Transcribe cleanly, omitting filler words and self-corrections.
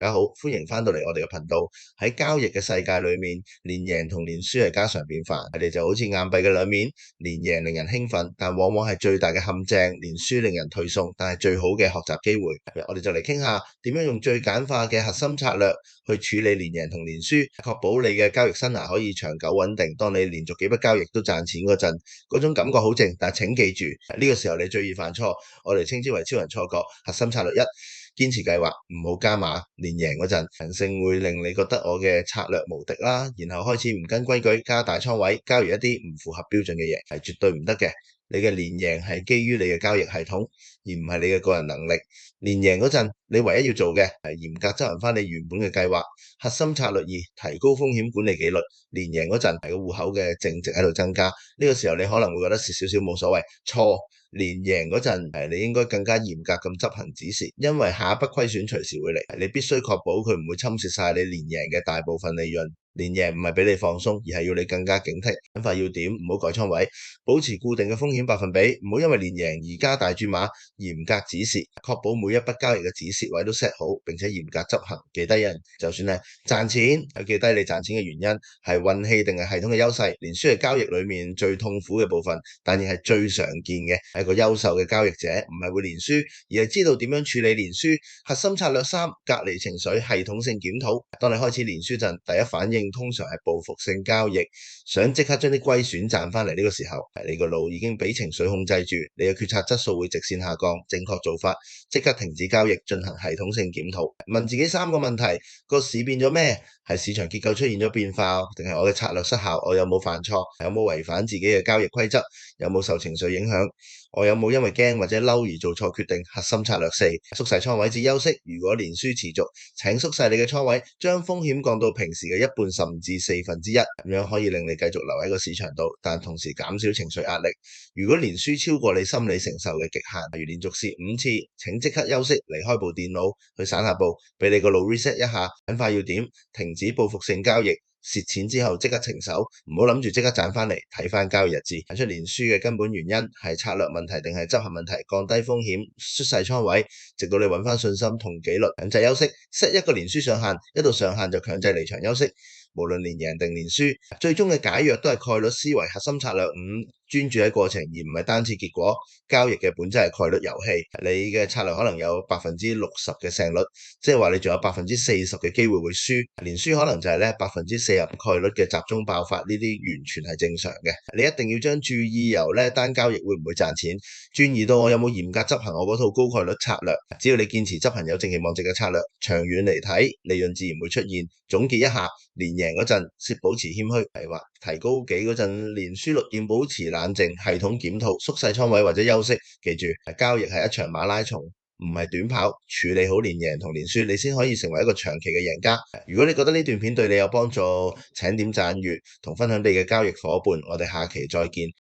大家好，歡迎翻到嚟我哋嘅頻道。喺交易嘅世界裏面，連贏同連輸係家常便飯，佢哋就好似硬幣嘅兩面，連贏令人興奮，但往往係最大嘅陷阱；連輸令人退縮，但係最好嘅學習機會。我哋就嚟傾下點樣用最簡化嘅核心策略去處理連贏同連輸，確保你嘅交易生涯可以長久穩定。當你連續幾筆交易都賺錢嗰陣，嗰種感覺好正。但係請記住，呢個時候你最易犯錯，我哋稱之為超人錯覺。核心策略一：堅持計劃，唔好加碼。連贏嗰陣，人性會令你覺得我嘅策略無敵啦，然後開始唔跟規矩，加大倉位，交易一啲唔符合標準嘅嘢，係絕對唔得嘅。你嘅連贏係基於你嘅交易系統，而唔係你嘅個人能力。連贏嗰陣，你唯一要做嘅係嚴格執行翻你原本嘅計劃。核心策略二：提高風險管理紀律。連贏嗰陣，係個戶口嘅淨值喺度增加，呢個時候你可能會覺得蝕少少冇所謂。錯，連贏嗰陣，你應該更加嚴格咁執行指示，因為下一筆虧損隨時會嚟，你必須確保佢唔會侵蝕晒你連贏嘅大部分利潤。連贏唔係俾你放鬆，而係要你更加警惕。諗法要點？唔好改倉位，保持固定嘅風險百分比，唔好因為連贏而加大注碼。嚴格指示，確保每一筆交易嘅止蝕位都 set 好，並且嚴格執行。記低人，就算係賺錢，記低你賺錢嘅原因係運氣定係系統嘅優勢。連輸係交易裡面最痛苦嘅部分，但亦係最常見嘅。係個優秀嘅交易者，唔係會連輸，而係知道點樣處理連輸。核心策略三：隔離情緒，系統性檢討。當你開始連輸陣，第一反應通常係報復性交易，想即刻將啲虧損賺翻嚟。呢個時候，你個腦已經俾情緒控制住，你嘅決策質素會直線下降。正確做法，即刻停止交易，進行系統性檢討。問自己三個問題：個市變咗咩？係市場結構出現咗變化，定係我嘅策略失效？我有冇犯錯？有冇違反自己嘅交易規則？有冇受情緒影響？我有冇因為驚或者嬲而做錯決定？核心策略四：縮細倉位至休息。如果連輸持續，請縮細你嘅倉位，將風險降到平時嘅一半甚至1/4，咁樣可以令你繼續留喺個市場度，但同時減少情緒壓力。如果連輸超過你心理承受嘅極限，例如連續蝕5次，請即刻休息，離開部電腦去散下步，俾你個腦 reset 一下。諗法要點？停止報復性交易。蝕錢之後即刻停手，唔好諗住即刻賺翻嚟。睇翻交易日誌，睇出連輸嘅根本原因係策略問題定係執行問題。降低風險，縮細倉位，直到你揾翻信心同紀律。強制休息，set一個連輸上限，一到上限就強制離場休息。無論連贏定連輸，最終嘅解藥都係概率思維。核心策略五：專注喺過程而唔係單次結果。交易嘅本質係概率遊戲，你嘅策略可能有60%嘅勝率，即係話你仲有40%嘅機會會輸。連輸可能就係咧40%概率嘅集中爆發，呢啲完全係正常嘅。你一定要將注意由咧單交易會唔會賺錢，轉移到我有冇嚴格執行我嗰套高概率策略。只要你堅持執行有正期望值嘅策略，長遠嚟睇，利潤自然會出現。總結一下，連贏嗰陣先保持謙虛，係話提高幾嗰陣連輸率要保持冷靜，系統檢討，縮細倉位或者休息。記住，交易係一場馬拉松，唔係短跑。處理好連贏同連輸，你先可以成為一個長期嘅贏家。如果你覺得呢段片對你有幫助，請點讚閱同分享你嘅交易夥伴。我哋下期再見。